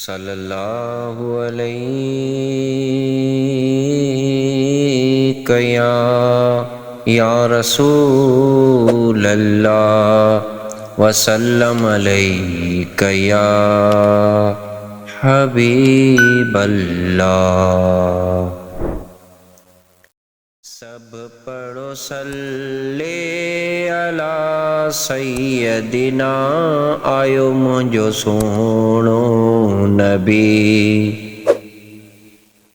صلی اللہ علیہ یا رسول اللہ وسلم علیک یا حبیب اللہ۔ سب پڑھو صلی علی سیدنا آیو منجو سونو نبی۔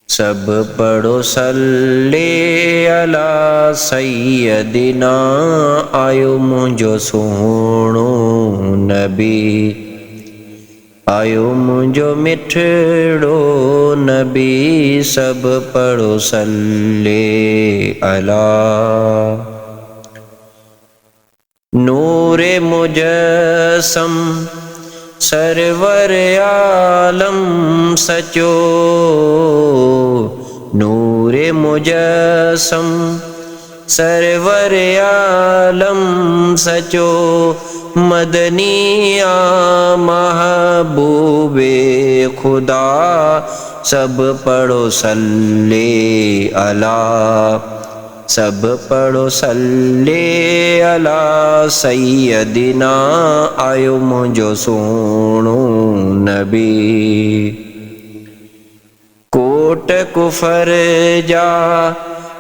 سب پڑھو صلی علی سیدنا آیو منجو سونو نبی۔ آیو منجو مٹھڑو نبی، سب پڑھو صلی علی۔ نور مجسم سرور عالم سچو، نور مجسم سرور عالم سچو، مدنی محبوب خدا، سب پڑھو صلی علی۔ سب پڑھو صلی علی سیدنا آیو منجو سونو نبی۔ کوٹ کفر جا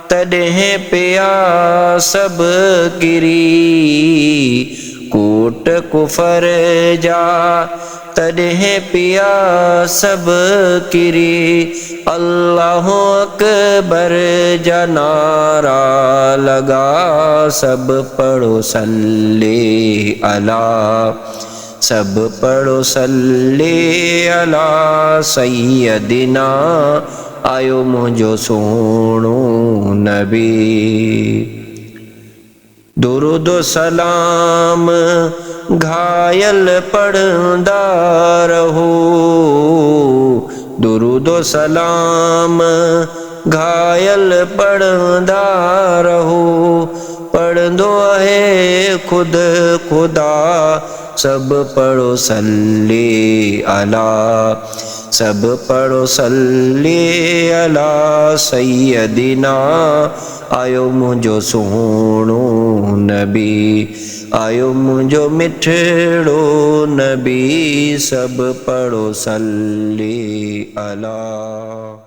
تڈہیں پیا سب گری، کوٹ کفر جا تڈہیں پیا سب گری، اللہ اکبر جا نعرہ لگا، سب پڑھو صلی علی۔ سب پڑھو صلی علی سیدنا آیو منجو سونو نبی۔ درود و سلام گھائل پڑھدا رہو، درود و سلام گھائل پڑھدا رہو، پڑھدو ہے خود خدا، سب پڑھو صلی علی۔ سب پڑھو صلی علی سیدنا آیو منجو سونو نبی۔ آیو منجو مٹھڑو نبی، سب پڑھو صلی علی۔